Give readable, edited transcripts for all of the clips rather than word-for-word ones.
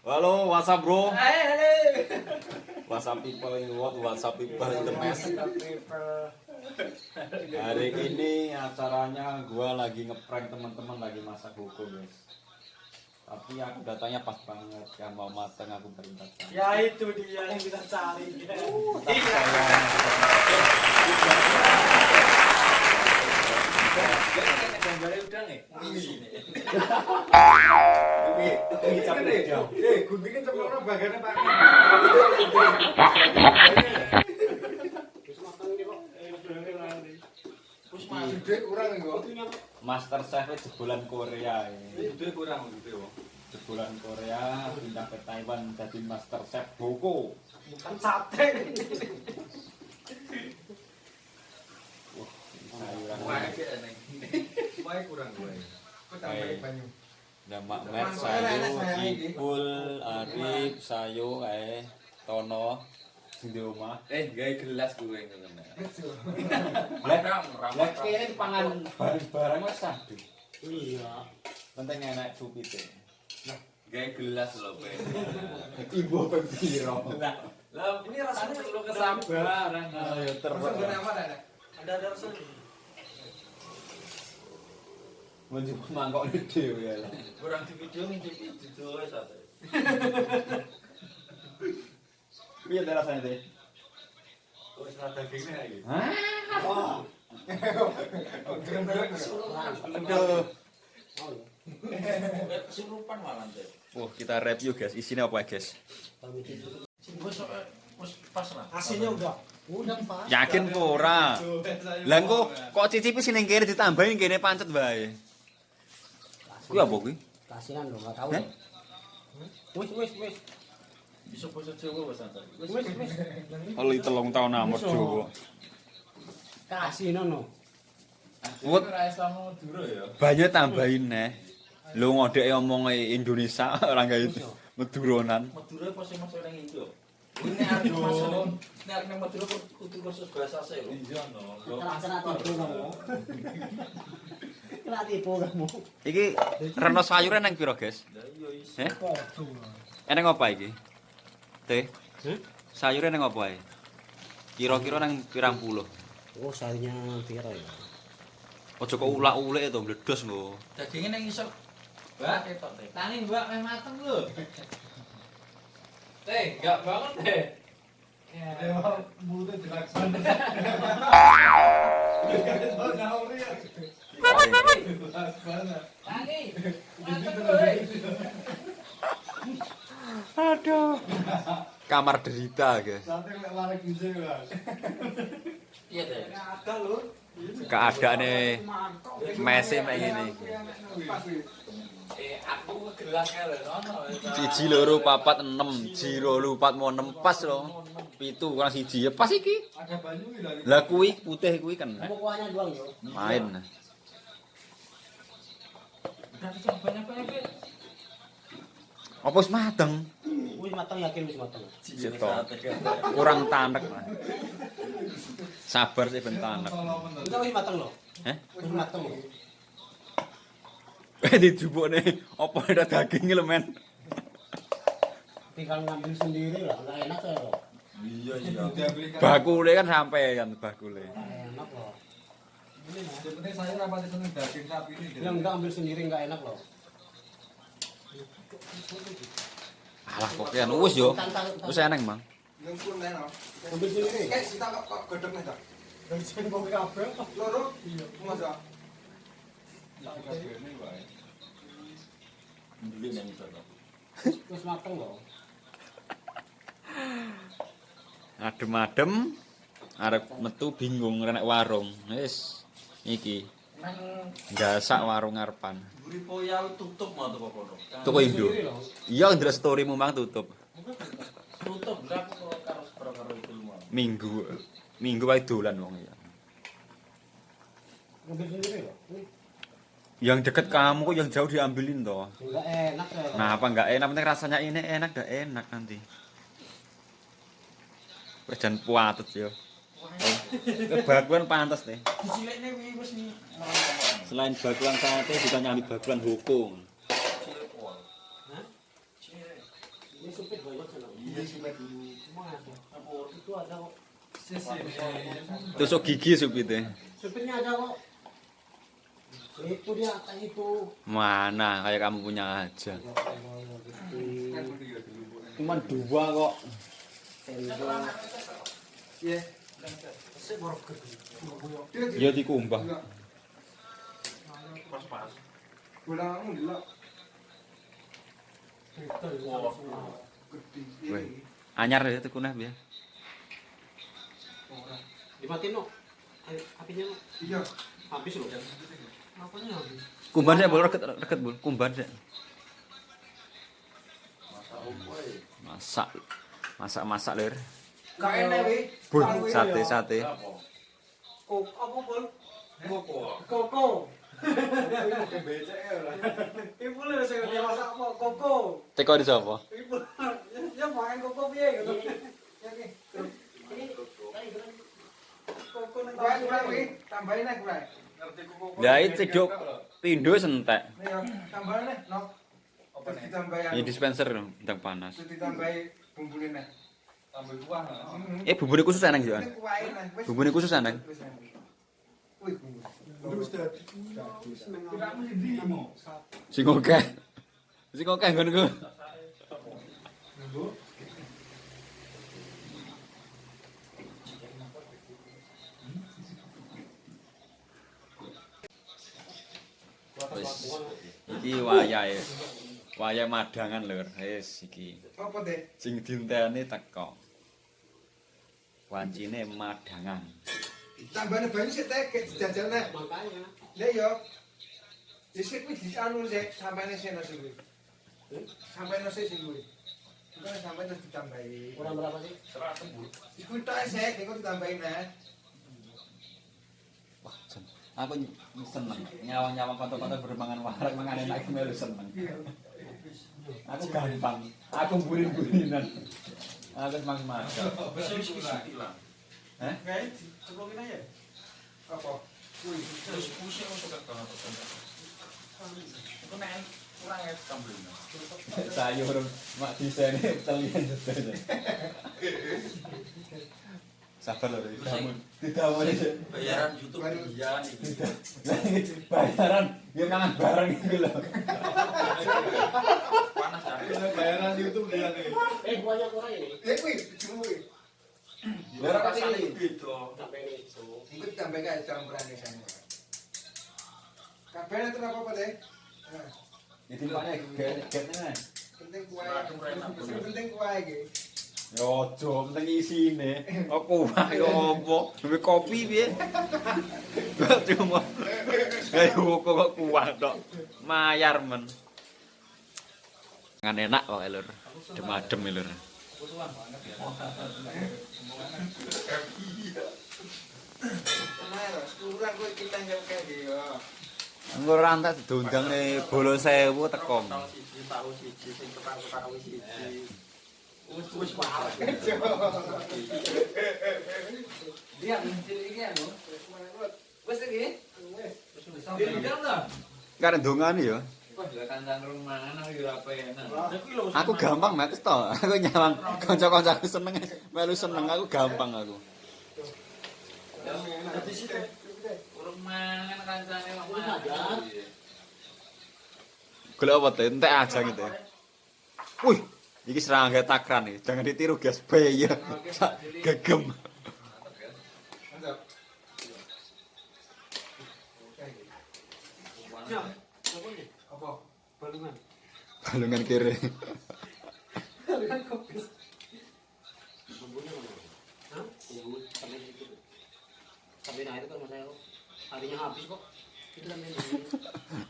Halo, what's up bro? Halo. What's up people in the world, what's up people in the mess. Hari ini acaranya gua lagi ngeprank teman-teman lagi masak hukum guys. Tapi aku datanya pas banget, yang mau mateng aku beringat. Ya itu dia yang kita cari. Gambarnya udah nih. Guntingin sama orang bagiannya Pak. Master Chef jebolan Korea ini. Itu kurang gitu. Jebolan Korea pindah ke Taiwan jadi Master Chef Boko. Bukan sate. Sayuran. Wah, kurang gue. Nama Mer Sayu, Ipul, Arif, Sayu, Tono, sing di omah. Gawe gelas gue ngono. Lah kene pangan barang-barang wis sadu. Iya. Penting enak supite. Gawe gelas lho, Pak. Ibu pembiro. Lah ini rasanya perlu kesabaran. Ayo terus. Ada rasanya. Mencoba mangkok dhewe ya. Kurang di video ngintip itu wis sate. Piye rasane teh? Wis rada dagingnya iki. Hah? Aduh. Kesurupan malah teh. Wah, kita review guys. Isinya apa guys? Wis pas lah. Aslinya udah pas. Yakin po ora? Lah engko kok cicipi sing ning kene ditambahin kene pancet wae. Kuwi apa kuwi? Kasihan lo, enggak tahu. Hah? Wis. Bisa basa Jawa wis santai. Wis. Oli 3 tahun amot Jawa. Kasihan no. Wut. Ora Islam Madura ya. Banyak tambahin neh. Lu ngodek ngomong Indonesia ora gawe Maduronan. Madura apa sing masuk nang itu? Ini arep masuk. Nek arep nang Madura kudu kursus bahasa sih lho. Iya no. Kena tipu kamu. Kena tipu kamu. Iki reno sayure nang pira, guys? Lah iya is. Heh? Eneng apa iki? Teh. Sayure nang apa ae? Kira-kira nang pirang puluh. Oh, sayurnya pira ya? Aja kok ulak-ulik to bledos lho. Dagingnya nang isor. Mbak, ketok teh. Tangi Mbak meh mateng lho. Teh, enggak banget teh. Ya, mulutnya dilaksan. Tangi. Mateng lho. Aduh. Kamar derita, guys. Sate lek lari gizi Mas. Iya teh. Ada lho. Keadaane mese mek ngene iki. Aku gelas karo ono. 1 2 4 6 0 4 mau 6 pas lho. 7 kurang 1 ya pas iki. Ada banyu iki lho. Lah kuwi putih kuwi kan Kamu kuahnya doang yo. main. Udah banyak-banyak. Apa wis mateng? Wis matang yakin wis matang. Sito. Kurang tanek lah. Sabar sih ben tanek. Enggak wis matang loh. Heh? Wis matang loh. Dijupukne apa ada daging lho men. Tinggal ngambil sendiri lah, enggak enak saya loh. Iya. Bakule kan sampai kan bakule. Enggak enak loh. Yang penting saya rapati seneng daging sapi ini. Yang enggak ambil sendiri enggak enak loh. Alah pokoknya wis yo. Wis eneng, Mang. Yang pun enak. Ambil sendiri. Kayak kita kok godhog nih ta. Dari sing kok kabeh. Loro? Iya. Masa? Dulu nang isor. Wis matang loh. Adem-adem arep metu bingung nek warung. Wis iki Nang gasak warung ngarepan. Buri Poya tutup mau toko kono. Toko Indo. Iya ndelok storymu Mang tutup. Tutup berapa karo itu mau. Minggu wae dolan wong ya. Ambil sendiri loh. Yang deket kamu kok yang jauh diambilin toh. Enggak enak saya. Nah, apa enggak enak? Penting rasanya ini enak, enggak enak nanti. Wis jan puatet yo. Bakulan pantes teh. Dicilekne kuwi wis ni. Selain bakulan sate juga nyambi bakulan hukum. Cilek pol. Hah? Cilek. supir banyak sana. Iya sih dulu. Mana tuh? Itu ada kok. Tusuk gigi supite. Supirnya ada kok. Itu dia atas itu. Mana kayak kamu punya aja. Cuman 2 kok. Iya. Sik baru gede. Ya dikumbah. Pas-pas. Pulang dulu. Wah. Weh. Anyar ya tuku nah biar. Dimatiin no. Apinya no. Iya. Habis loh. Apanya habis? Kumban sih boleh reket bul. Kumban sih. Masak ler. Kak enak wi. Bul, sate. Kok apa bol? Koko. Koko. Mungkin becek ya lah. Ibu lu sing dia masak apa? Koko. Teko di sapa? Ibu. Ya makan koko piye gitu. Ya ki. Koko nang Kurang wi. Tambahin aja kurang. Lah itu cedok pindho sentek. Nih ya. Tambahin nih. Nok. Terus ditambahin. Ya dispenser ndang panas. Terus ditambahin bumbunya nih. Tambah kuah. Bumbunya khusus enang yo. Ini kuahin nih. Wis. Bumbunya khusus enang. Wih, bumbu. Terus tadi. Sing akeh. Sing akeh nggonku. Wis iki wayahe. Wayah madangan lur. Wis iki. Apa deh? Sing dinteni teko. Wancine madangan. Tambahin banyak sih teh kayak jajal nih. Makanya. Lah yo. Dhisik kuwi di anu sik sampene sing nasi kuwi. Sampene nasi sing kuwi. Bukan sampai terus ditambahin. Kurang berapa sih? 100 Bu. Iku tok sik, engko ditambahin nah. Wah, aku seneng nyawang-nyawang kantor-kantor bermangan wareg mangan enak iki melu seneng. Aku gampang. Aku burin-burinan. Aku semang makan. Wis lah. Hah? Kayak ceplokin aja. Apa? Kuwi. Terus pusing untuk kantor. Itu nek kurang ya tambahnya. Sayur mak disene telian jedene. Sabar lho, didamun iki. Bayaran YouTube iya nih. Bayaran ya mangan bareng iki lho. Panas ya. Bayaran YouTube dia nih. Banyak orang ini. Ya kuwi, dijemu kuwi. Lha ora Rasane pati. beda. Sampai itu. Iku ditambahin kayak campurannya sana. Kabeh itu apa deh? Nah, Iki pane getene. penting kuah. Sing penting kuah iki. Ya aja penting isine. Aku wah ya apa? Duwe kopi piye? Cuma. Ayo kok kuah tok. Mayar men. Ngan enak kok lur. Adem-adem lur. Kebutuhan banget ya. Nah, kurang kuwi kita njawab kayak gitu. Engko rantas diundang ning Bolo 1000 teko. Tahu siji sing ketang-ketang wis siji. Wis parah. Dia mencil iki anu. Wis iki? Wis wis. Dia udah. Karek ndongane ya. Wah, gak kancang rumahan aku ora penak. Aku gampang mek to. Aku nyawang kanca-kancaku seneng melu seneng aku gampang aku. Dadi situ. Urung mangan kancane kok Ajar. Golek apa teh? Entek aja gitu. Wih, iki serangga takran nih. Jangan ditiru guys, bahaya. Gegem. Mantap. Apa? Balungan. Balungan kiri. Balungan kopi. Bumbunya mana? Hah? Bumbu sampai situ. Sampai nah itu kan mas aku. Harinya habis kok. Itu kan ini.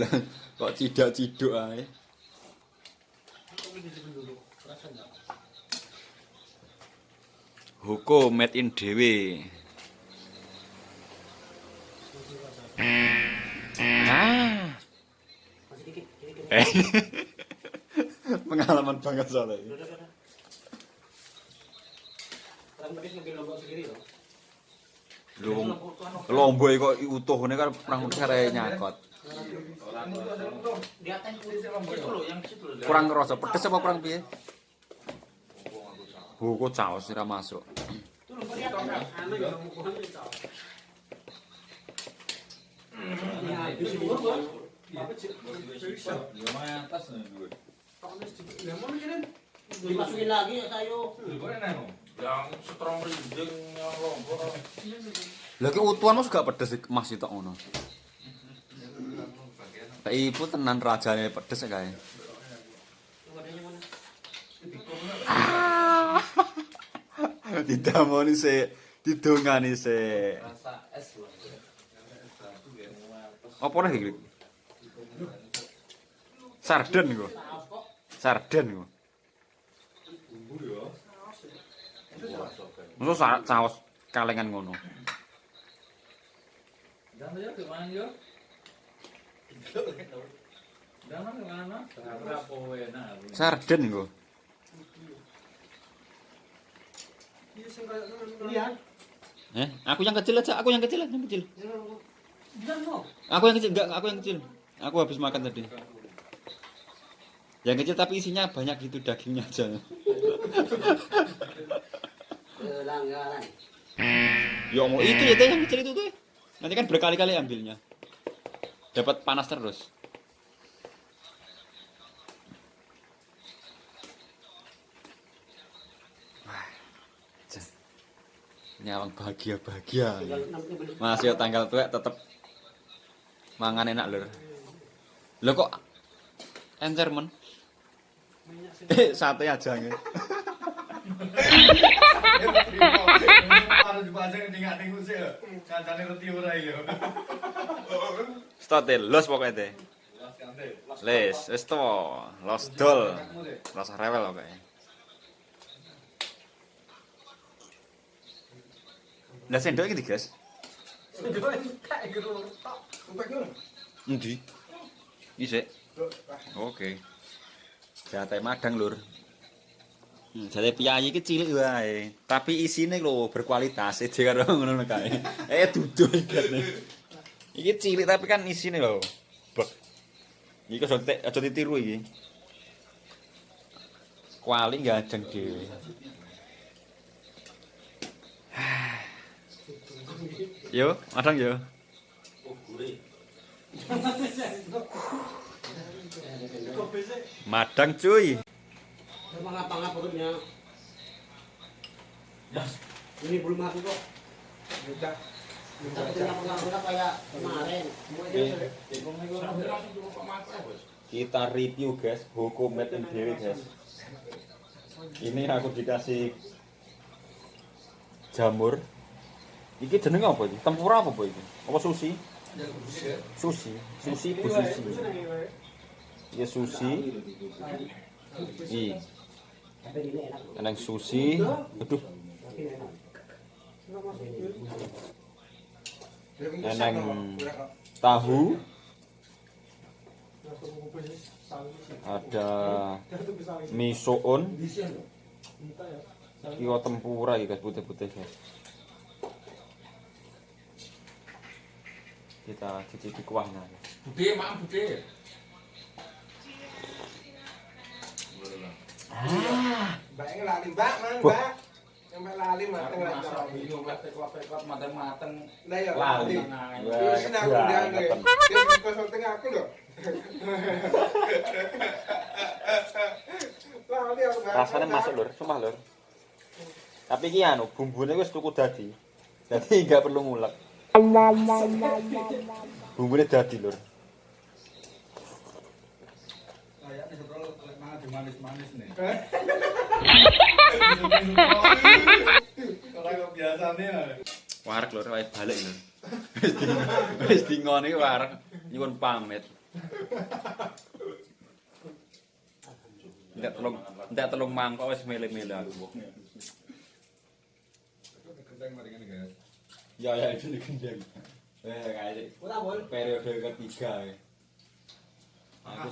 Lah, kok cidak-ciduk ae. Kopi di situ dulu. Terasa enggak? Hukum made in dhewe. Ah. Masih dikit, dikit. Pengalaman banget soalnya. Udah. Orang pedis ngambil lombok sendiri loh. Lombok kok utuh ini kan kurang kare nyakot. Di atas kulit Itu loh yang di situ loh. Kurang ngerasa pedes apa kurang piye? Buku caos ora masuk. Itu lho kok lihat aneh ya mukuhan itu. Ya, habis itu gua. Apa sih? Ya main atas nih gue. Lemon kirim. Dimasukin lagi ya sayo. Yang strong reading yang lompor. Lah ki utuhan Mas gak pedes Mas itu ngono. Lah ibu tenan rajane pedes kae. Wadahnya mana? Didamoni se, didongani se. Rasa es loh. Apa nih iki? Sarden iku. Sarden iku. Masa caos kalengan ngono. Jangan ya gimana yo? Jangan gimana? Berapa enak. Sarden iku. Iya. Aku yang kecil aja, yang kecil. Bilang no. Aku yang kecil, enggak, aku yang kecil. Aku habis makan tadi. Yang kecil tapi isinya banyak gitu dagingnya aja. Pelanggaran. Ya mau itu ya teh yang kecil itu tuh. Nanti kan berkali-kali ambilnya. Dapat panas terus. Wah. Nyawang bahagia. Masih tanggal tua tetep mangan enak lur. Lho kok encer men? Sate aja nge. Harus dipajang tinggal ning sik lho. Kancane reti ora iki lho. Stotel los pokoknya teh. Les, wis to. Los dol. Los rewel pokoknya. Lah sendok iki guys. Endi? Isik. Oke. Jate madang lur. Jate piyayi iki cilik wae, tapi isine lho berkualitas aja karo ngono kae. Dudu iki. Iki cilik tapi kan isine lho. Bek. Iki aja ditiru iki. Kuali gajeng dhewe. Yo, madang yo. Madang cuy. Mengapa perutnya? Ini belum aku kok. Udah. Tapi kenapa kayak kemarin? Kita review guys, hukum made in Dewi guys. Ini aku dikasih jamur. Iki jeneng apa iki? Tempura apa iki? Apa sushi? Sushi Bu Susi. Ya sushi. Iki. Eneng sushi. Aduh. Eneng tahu. Ada misoon. Kiwa tempura iki guys, putih-putih guys. Kita cicipi kuahnya. Bude, mak bude. Mbak lali mbak, mang mbak. Mbak lali mateng lali. Bingung pekot mateng-mateng. Lah ya Lali. Wis aku ndang. Wis kosong aku lho. Lali aku. Rasanya masuk lur, sumpah lur. Tapi iki anu bumbune wis tuku dadi. Jadi enggak perlu ngulek. Bumbune dadi lur. Kayaknya sebelum mangan manis-manis nih. Kalau biasanya Wareg lur, wae balik lur. Wis dingoni wareg nyuwun pamit. Ndak telung mangkok wis mele-mele aku. Ya itu digendeng. Kayak periode ketiga ya. Aku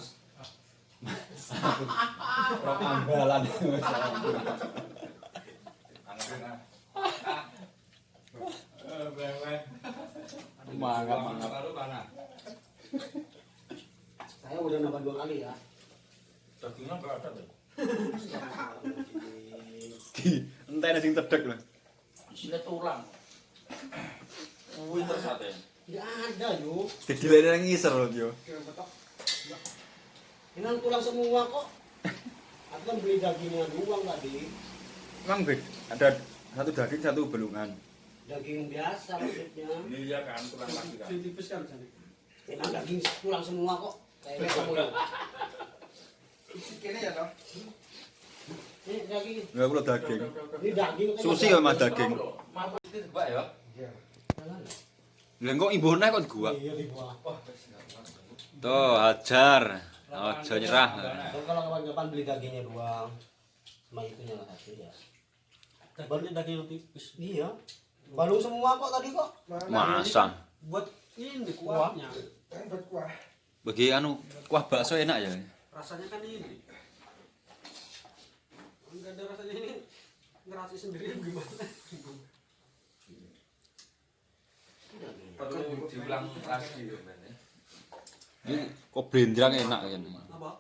rok ambalan. Mangap. Saya udah nambah 2 kali ya. dagingnya enggak ada deh. di entene sing tedhek lho. Isinya tulang. Winter sate. Tidak ada yo. Didilene nang ngisor lho yo. Ini tulang semua kok. Aku kan beli dagingnya doang tadi. Emang ada satu daging satu belungan. Daging biasa maksudnya. Iya kan, tulang lagi kan. Tipis kan sana. Ini daging tulang semua kok. Kayak kamu ya. Isi kene ya no. Ini daging. Enggak kula daging. Ini daging. Susi ya Mas daging. Mampu itu sebab ya. Iya. Lah kok ibune kok gua. Iya di bawah. Wah, Tuh, hajar. Aja nyerah. Kalau kapan-kapan beli dagingnya doang. Sama itunya lah satu ya. Baru daging yang tipis. Iya. Balung semua kok tadi kok. Masa. Buat ini kuahnya. Kan buat kuah. Bagi anu kuah bakso enak ya. Rasanya kan ini. Enggak ada rasanya ini. Ngerasi sendiri gimana? perlu diulang lagi ya, Men. Ini kok blendrang enak kan. Apa?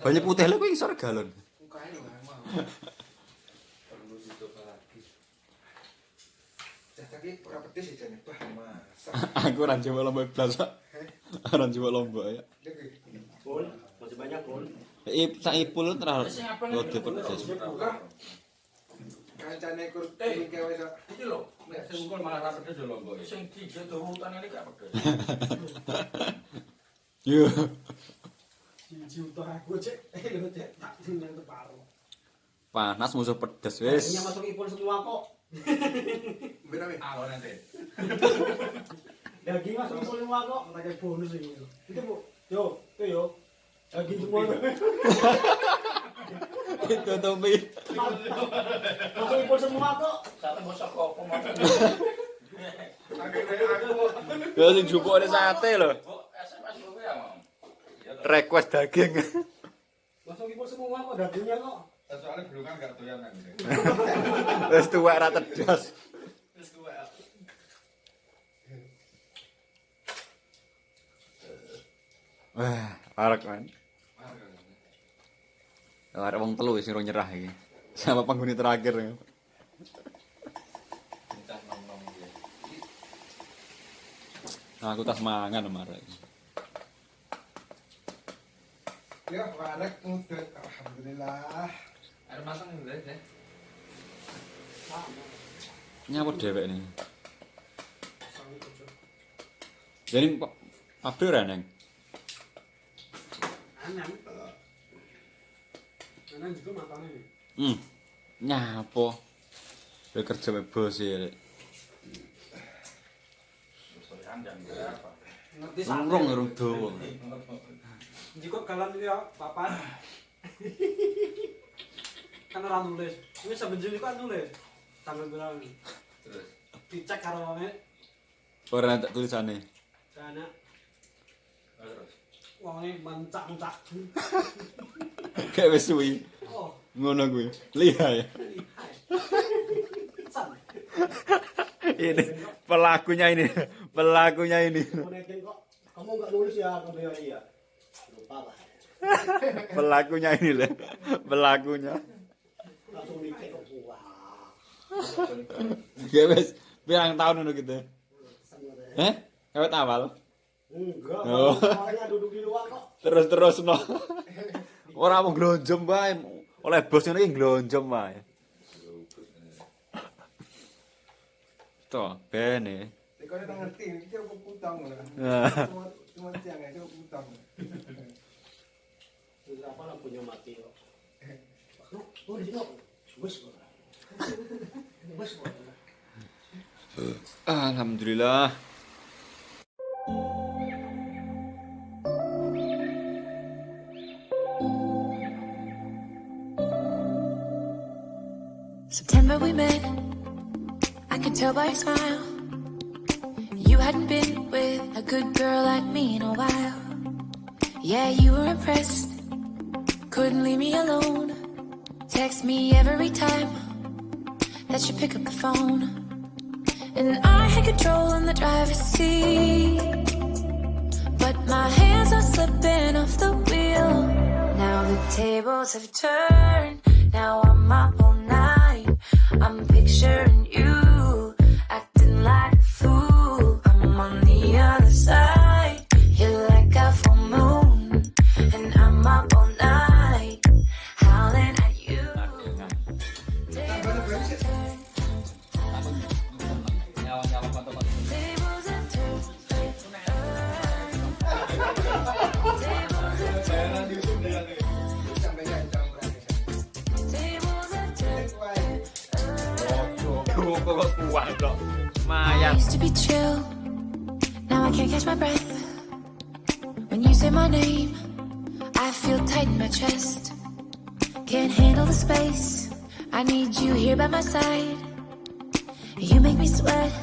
Banyak putih lho kuwi isor galon. Mukanya enggak mau. Perlu dicoba lagi. Tapi ora pedes ya jane. Wah, masa. Aku ora coba lombok blas. Ora coba lombok ya. Pul, masih banyak pul. Sak ipul terlalu lode pedes. Kancane kur iki wis Iki lho, nek sing ngukul malah ra pedes lho, Mbok. Sing tiga turutan ini gak pedes. Yo. juta aku cek. Lho cek tak tinggal separuh. Panas musuh pedes wis. Ini masuk ipul semua kok. Berapa? Awal nanti. Daging masuk ipul semua kok. Pakai bonus ini. Itu Bu. Yo, itu yo. Daging semua. Itu topi. Masuk ipul semua kok. Sate bosok kok pemotong. Ya sing jupukne sate lho. Mbok, SMS kowe ya, Mam. Request daging. Masuk ipul semua kok dagingnya kok. Soalnya belum kan gak doyan kan. Wis tuwek ra tedas. Wis tuwek. Wah, arek kan. Arek wong telu sing ora nyerah iki. Sama penghuni terakhir. Entah nom-nom dia. Nah, aku tas mangan marek. Ya, warek ngudut. Alhamdulillah. Air matang ndek deh. Nyapa dhewek ini. Jadi pabrik ora neng. Anan. Anan juga matangnya nih. Nyapo. Dia kerja sama bos ya. Soalnya dan berapa? Ngerti Urung dawa. Jika galan ini ya, papan. Kan ora nulis. Ini sebenjil kan nulis. Tanggal berapa? Terus Dicek karo wonge. Ora tak tulisane. Sana terus. wonge mencak-mencak. Kayak wis suwi. Oh, Ngono kuwi. Lihai. lihai. San. Ini pelakunya ini. Pelakunya ini. Konekin kok. Kamu enggak nulis ya, kamu ya iya. Lupa lah. Pelakunya ini loh. Pelakunya. Langsung dicek kok. Wah. Kayak wis pirang tahun ngono gitu. Kawet awal. Enggak, Oh. orangnya duduk di luar kok. Terus no. Ora mau glonjom bae. Oleh bos ngene iki glonjom bae. Toh, bene. Dikone tak ngerti, iki apa putang ngono. Nah. Cuma siang aja putang. Terus apa lampunya mati kok. Oh, di sini kok. Bos kok. Bos kok. Alhamdulillah. September we met, I could tell by your smile. You hadn't been with a good girl like me in a while. Yeah, you were impressed, couldn't leave me alone. Text me every time that you pick up the phone. And I had control on the driver's seat, but my hands are slipping off the wheel. Now the tables have turned. Now I'm up all night. I'm picturing you acting like a fool. I'm on the other side. You're like a full moon, and I'm up all night, howling at you. Tables have turned. Nyawa-nyawa pantoman. Tables have turned. Tables have turned. Sampai kan jangan berani. Tables have turned. Kok kuat kok. I Mayat. used to be chill, now I can't catch my breath. When you say my name, I feel tight in my chest. Can't handle the space, I need you here by my side. You make me sweat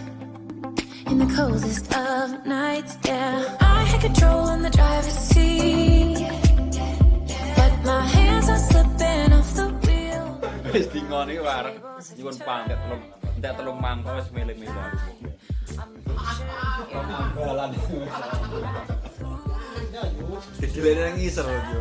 in the coldest of nights, yeah. I had control in the driver's seat, but my hands are slipping off the wheel. Wis dingon iki war. Nyuwun pangkat telung mangkok wis milih-milih. Manggalan. Didelene nang ngisor yo.